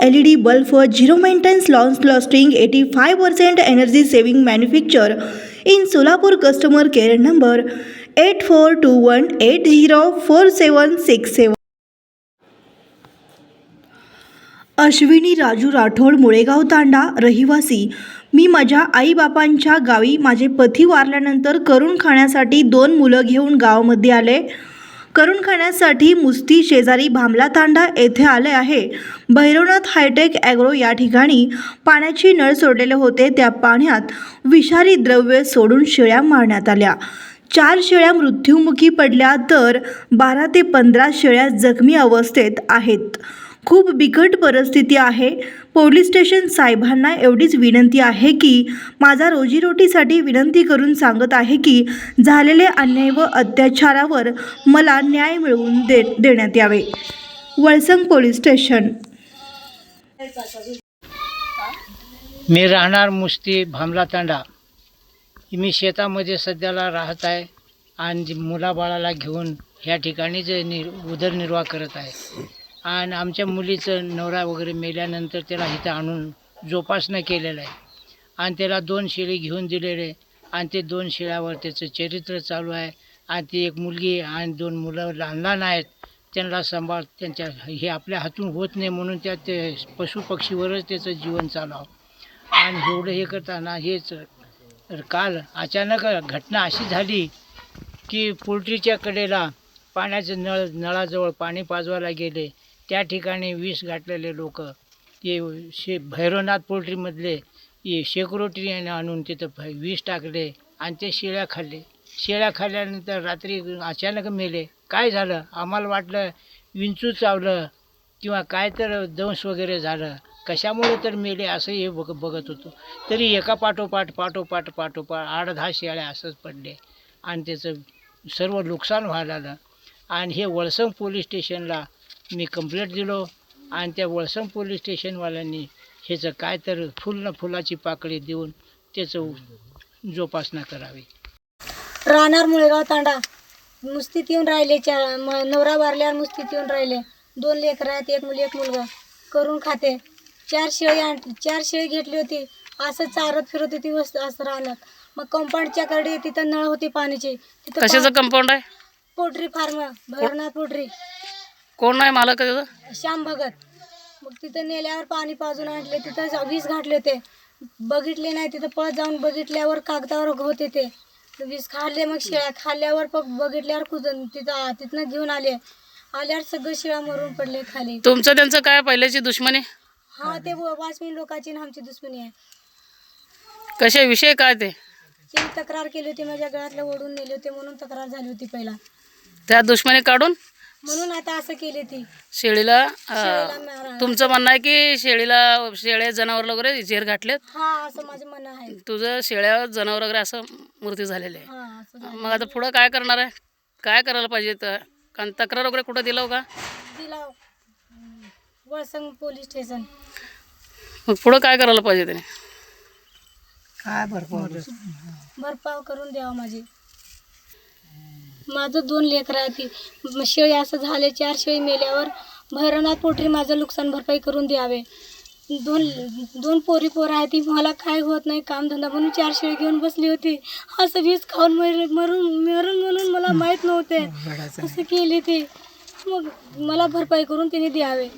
LED bulb for zero maintenance launch lasting 85% energy saving manufacture in Solapur. Customer care number 8421804767. Ashwini Raju Rathod, Mulegaon तांडा रहिवासी. मी माझ्या आईबापांच्या गावी माझे पती वारल्यानंतर करून खाण्यासाठी 2 मुलं घेऊन गावामध्ये आले. करून खाण्यासाठी मुस्ती शेजारी भामला तांडा येथे आले आहे. भैरवनाथ हायटेक ॲग्रो या ठिकाणी पाण्याची नळ सोडलेले होते. त्या पाण्यात विषारी द्रव्य सोडून शेळ्या मारण्यात आल्या. 4 शेळ्या मृत्युमुखी पडल्या तर 12 ते 15 शेळ्या जखमी अवस्थेत आहेत. खूप बिकट परिस्थिती आहे. पोलीस स्टेशन साहेबांना एवढीच विनंती आहे की माझा रोजीरोटीसाठी विनंती करून सांगत आहे की झालेले अन्याय व अत्याचारावर मला न्याय मिळवून देण्यात यावे. Valsang police station. मी राहणार मुस्ती भामला तांडा. मी शेतामध्ये सध्याला राहत आहे आणि मुलाबाळाला घेऊन ह्या ठिकाणीच उदरनिर्वाह करत आहे. आणि आमच्या मुलीचं नवरा वगैरे मेल्यानंतर त्याला इथं आणून जोपासना केलेलं आहे आणि त्याला 2 शेळी घेऊन दिलेले आणि ते 2 शेळ्यावर त्याचं चरित्र चालू आहे. आणि ती एक मुलगी आणि 2 मुलं लहान लहान आहेत. त्यांना सांभाळ त्यांच्या हे आपल्या हातून होत नाही म्हणून त्या ते पशुपक्षीवरच त्याचं जीवन चालावं. आणि एवढं हे करताना हेच काल अचानक घटना अशी झाली की पोल्ट्रीच्या कडेला पाण्याचं नळाजवळ पाणी पाजवायला गेले. त्या ठिकाणी विष घातलेले लोक ते भैरवनाथ पोल्ट्रीमधले शेकोटीने आणून तिथं विष टाकले आणि ते शेळ्या खाल्ले. शेळ्या खाल्ल्यानंतर रात्री अचानक मेले. काय झालं आम्हाला वाटलं विंचू चावलं किंवा काय तर दंश वगैरे झालं, कशामुळे तर मेले असं हे बघत होतो. तरी एका पाठोपाठ 8-10 शेळ्या असंच पडले आणि त्याचं सर्व नुकसान व्हायला लागलं. आणि हे वळसंग पोलीस स्टेशनला मी कंप्लेंट दिलो आणि त्या वळसंग पोलीस स्टेशनवाल्यांनी ह्याचं काय तर फुलाची पाकळी देऊन त्याचं जोपासना करावी. राहणार मुळेगाव तांडा. मुस्तीत येऊन राहिले. नवरा वारल्यावर मुस्तीत येऊन राहिले. 2 लेकरं आहेत, 1 मुली 1 मुलगा. करून खाते. 4 शेळी घेतली होती. असं चारत फिरत होती असं राहणार. मग कंपाऊंडच्या कडे तिथं नळ होती पाण्याची. तिथं कशाचं कंपाऊंड आहे? Poultry farm Bhairavnath poultry. कोण आहे मालक त्याचं? श्याम भगत. मग तिथं नेल्यावर पाणी पाजून आणले. तिथं वीज घातले होते. बघितले नाही. तिथं पळत जाऊन बघितल्यावर कागदावर होते ते वीज खाल्ले. मग शेळ्या खाल्ल्यावर बघितल्यावर तिथनं घेऊन आल्यावर सगळं शेळ्या मरून पडले खाली. तुमचं त्यांचं काय पहिल्याची दुश्मनी? हा, ते वाचमी लोकांची आमची दुश्मनी आहे. कशा विषय काय ते? त्यांनी तक्रार केली होती. माझ्या गळ्यातलं ओढून नेले होते म्हणून तक्रार झाली होती पहिला. त्या दुश्मनी काढून म्हणून आता असं केले ती शेळीला. मारा. तुमचं म्हणणं आहे की शेळ्या जनावर वगैरे झेर घातलेत? हा, असं माझं म्हणणं आहे. तुझं शेळ्या जनावर वगैरे असं मृत्यू झालेले आहे. हा, असं झालं. मग आता पुढं काय करणार आहे? काय करायला पाहिजे? कारण तक्रार वगैरे कुठं दिलं का? तिला वळसंग पोलीस स्टेशन. मग पुढं काय करायला पाहिजे त्याने? काय भरपाव करून द्यावा माझं 2 लेकरं आहे. ती शेळी असं झाले. 4 शेळी मेल्यावर भैरवनाथ पोल्ट्री माझं नुकसान भरपाई करून द्यावे. 2 पोरं आहे. ती मला काय होत नाही कामधंदा म्हणून 4 शेळी घेऊन बसली होती. असं वीज खाऊन मरून म्हणून मला माहीत नव्हते. असं केली ती. मग मला भरपाई करून तिने द्यावे.